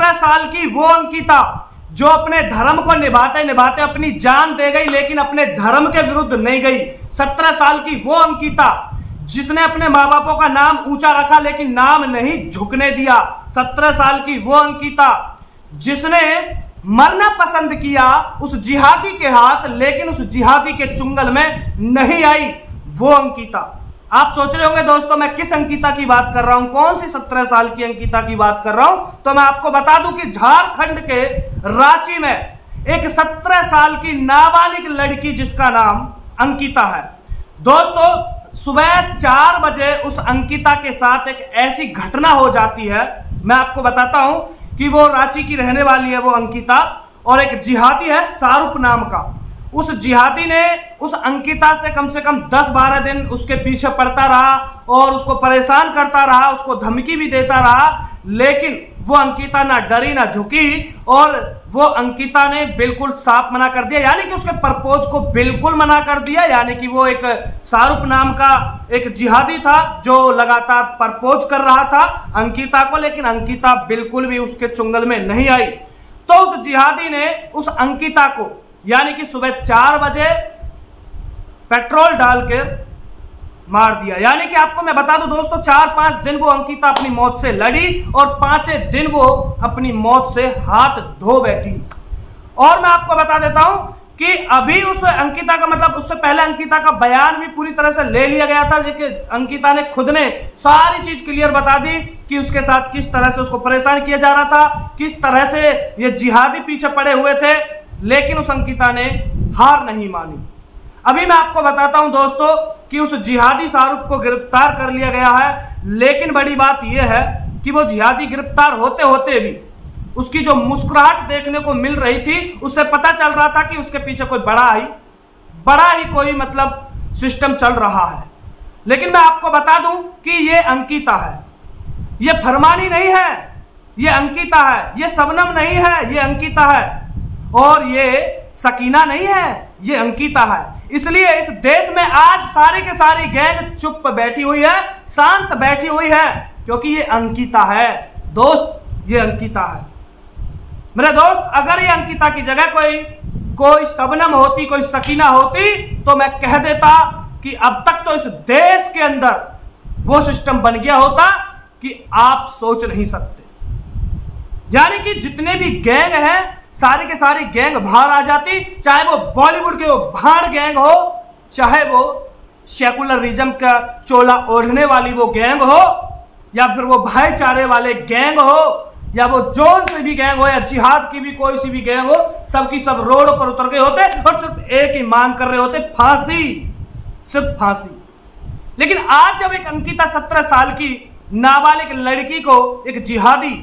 17 साल की वो अंकिता जो अपने धर्म को निभाते निभाते अपनी जान दे गई, लेकिन अपने धर्म के विरुद्ध नहीं गई। 17 साल की वो अंकिता जिसने अपने माँ बापों का नाम ऊंचा रखा लेकिन नाम नहीं झुकने दिया। 17 साल की वो अंकिता जिसने मरना पसंद किया उस जिहादी के हाथ, लेकिन उस जिहादी के चुंगल में नहीं आई वो अंकिता। आप सोच रहे होंगे दोस्तों मैं किस अंकिता की बात कर रहा हूं, कौन सी 17 साल की अंकिता की बात कर रहा हूं। तो मैं आपको बता दूं कि झारखंड के रांची में एक 17 साल की नाबालिग लड़की जिसका नाम अंकिता है। दोस्तों सुबह 4 बजे उस अंकिता के साथ एक ऐसी घटना हो जाती है, मैं आपको बताता हूं कि वो रांची की रहने वाली है वो अंकिता, और एक जिहादी है शाहरुख नाम का। उस जिहादी ने उस अंकिता से कम 10-12 दिन उसके पीछे पड़ता रहा और उसको परेशान करता रहा, उसको धमकी भी देता रहा, लेकिन वो अंकिता ना डरी ना झुकी और वो अंकिता ने बिल्कुल साफ मना कर दिया, यानी कि उसके प्रपोज को बिल्कुल मना कर दिया। यानी कि वो एक शाहरुख नाम का एक जिहादी था जो लगातार प्रपोज कर रहा था अंकिता को, लेकिन अंकिता बिल्कुल भी उसके चुंगल में नहीं आई। तो उस जिहादी ने उस अंकिता को यानी कि सुबह 4 बजे पेट्रोल डाल के मार दिया। यानी कि आपको मैं बता दूं दोस्तों 4-5 दिन वो अंकिता अपनी मौत से लड़ी और 5वें दिन वो अपनी मौत से हाथ धो बैठी। और मैं आपको बता देता हूं कि अभी उस अंकिता का मतलब उससे पहले अंकिता का बयान भी पूरी तरह से ले लिया गया था, जिसके अंकिता ने खुद ने सारी चीज क्लियर बता दी कि उसके साथ किस तरह से उसको परेशान किया जा रहा था, किस तरह से ये जिहादी पीछे पड़े हुए थे, लेकिन उस अंकिता ने हार नहीं मानी। अभी मैं आपको बताता हूं दोस्तों कि उस जिहादी शाहरुख को गिरफ्तार कर लिया गया है, लेकिन बड़ी बात यह है कि वो जिहादी गिरफ्तार होते होते भी उसकी जो मुस्कुराहट देखने को मिल रही थी उससे पता चल रहा था कि उसके पीछे कोई बड़ा ही कोई मतलब सिस्टम चल रहा है। लेकिन मैं आपको बता दूं कि ये अंकिता है, ये फरमानी नहीं है, ये अंकिता है, ये शबनम नहीं है, ये अंकिता है, और ये सकीना नहीं है, ये अंकिता है। इसलिए इस देश में आज सारी के सारी गैंग चुप बैठी हुई है, शांत बैठी हुई है, क्योंकि ये अंकिता है दोस्त, ये अंकिता है। मेरे दोस्त अगर ये अंकिता की जगह कोई शबनम होती, कोई सकीना होती, तो मैं कह देता कि अब तक तो इस देश के अंदर वो सिस्टम बन गया होता कि आप सोच नहीं सकते। यानी कि जितने भी गैंग हैं सारी के सारी गैंग बाहर आ जाती, चाहे वो बॉलीवुड के वो भाड़ गैंग हो, चाहे वो सेकुलरिज्म का चोला ओढ़ने वाली वो गैंग हो, या फिर वो भाईचारे वाले गैंग हो, या वो जोन से भी गैंग हो, या जिहाद की भी कोई सी भी गैंग हो, सबकी सब रोड पर उतर गए होते और सिर्फ एक ही मांग कर रहे होते, फांसी, सिर्फ फांसी। लेकिन आज जब एक अंकिता 17 साल की नाबालिग लड़की को एक जिहादी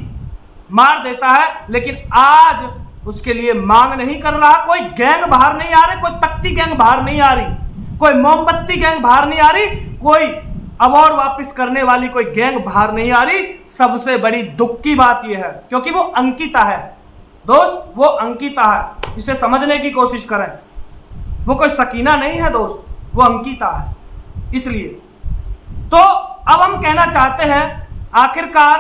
मार देता है, लेकिन आज उसके लिए मांग नहीं कर रहा, कोई गैंग बाहर नहीं आ रही, कोई तख्ती गैंग बाहर नहीं आ रही, कोई मोमबत्ती गैंग बाहर नहीं आ रही, कोई अवार्ड वापस करने वाली कोई गैंग बाहर नहीं आ रही। सबसे बड़ी दुख की बात यह है क्योंकि वो अंकिता है दोस्त, वो अंकिता है, इसे समझने की कोशिश करें। वो कोई सकीना नहीं है दोस्त, वो अंकिता है। इसलिए तो अब हम कहना चाहते हैं आखिरकार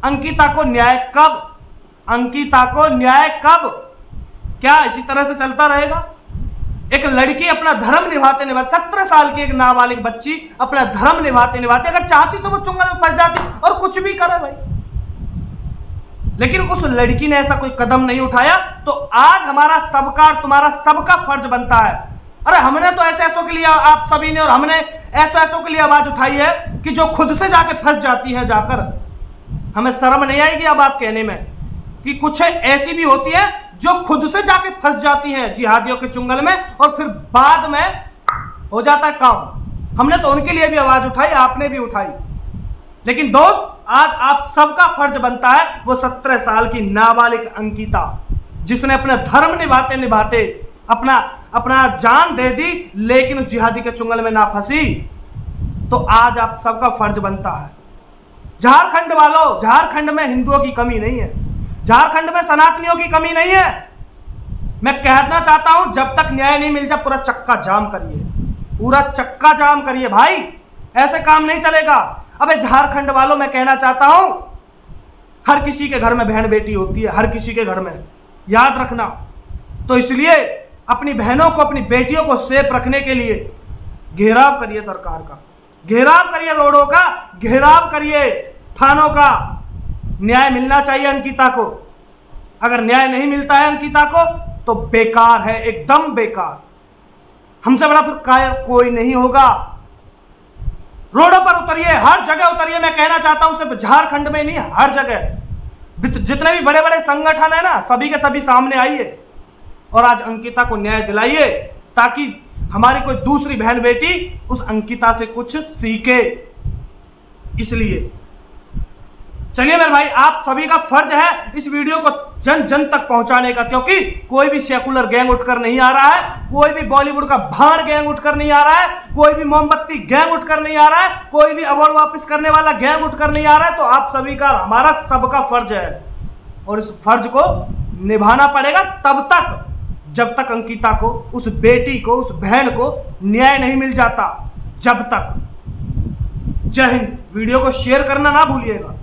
अंकिता को न्याय कब, अंकिता को न्याय कब? क्या इसी तरह से चलता रहेगा? एक लड़की अपना धर्म निभाते निभाते, 17 साल की एक नाबालिग बच्ची अपना धर्म निभाते निभाते अगर चाहती तो वो चुंगल में फंस जाती और कुछ भी करे भाई, लेकिन उस लड़की ने ऐसा कोई कदम नहीं उठाया। तो आज हमारा सबका, तुम्हारा सबका फर्ज बनता है, अरे हमने तो ऐसे के लिए, आप सभी ने और हमने ऐसों के लिए आवाज उठाई है कि जो खुद से जाके फंस जाती है जाकर, हमें शर्म नहीं आएगी यह बात कहने में कि कुछ ऐसी भी होती है जो खुद से जाके फंस जाती हैं जिहादियों के चुंगल में और फिर बाद में हो जाता है काम। हमने तो उनके लिए भी आवाज उठाई, आपने भी उठाई, लेकिन दोस्त आज आप सबका फर्ज बनता है वो 17 साल की नाबालिग अंकिता जिसने अपना धर्म निभाते निभाते अपना जान दे दी, लेकिन उस जिहादी के चुंगल में ना फंसी। तो आज आप सबका फर्ज बनता है। झारखंड वालों, झारखंड में हिंदुओं की कमी नहीं है, झारखंड में सनातनियों की कमी नहीं है। मैं कहना चाहता हूं जब तक न्याय नहीं मिल जाए पूरा चक्का जाम करिए, पूरा चक्का जाम करिए भाई, ऐसे काम नहीं चलेगा। अबे झारखंड वालों, मैं कहना चाहता हूं हर किसी के घर में बहन बेटी होती है, हर किसी के घर में, याद रखना। तो इसलिए अपनी बहनों को, अपनी बेटियों को सेफ रखने के लिए घेराव करिए सरकार का, घेराव करिए रोडों का, घेराव करिए थानों का। न्याय मिलना चाहिए अंकिता को। अगर न्याय नहीं मिलता है अंकिता को तो बेकार है, एकदम बेकार। हमसे बड़ा फिर कायर कोई नहीं होगा। रोडों पर उतरिए, हर जगह उतरिए। मैं कहना चाहता हूं सिर्फ झारखंड में नहीं, हर जगह जितने भी बड़े बड़े संगठन है ना, सभी के सभी सामने आइए और आज अंकिता को न्याय दिलाइए, ताकि हमारी कोई दूसरी बहन बेटी उस अंकिता से कुछ सीखे। इसलिए चलिए मेरे भाई, आप सभी का फर्ज है इस वीडियो को जन जन तक पहुंचाने का, क्योंकि कोई भी सेकुलर गैंग उठकर नहीं आ रहा है, कोई भी बॉलीवुड का भाड़ गैंग उठकर नहीं आ रहा है, कोई भी मोमबत्ती गैंग उठकर नहीं आ रहा है, कोई भी अवार्ड वापस करने वाला गैंग उठकर नहीं आ रहा है। तो आप सभी का, हमारा सबका फर्ज है और इस फर्ज को निभाना पड़ेगा तब तक जब तक अंकिता को, उस बेटी को, उस बहन को न्याय नहीं मिल जाता, जब तक। जय हिंद। वीडियो को शेयर करना ना भूलिएगा।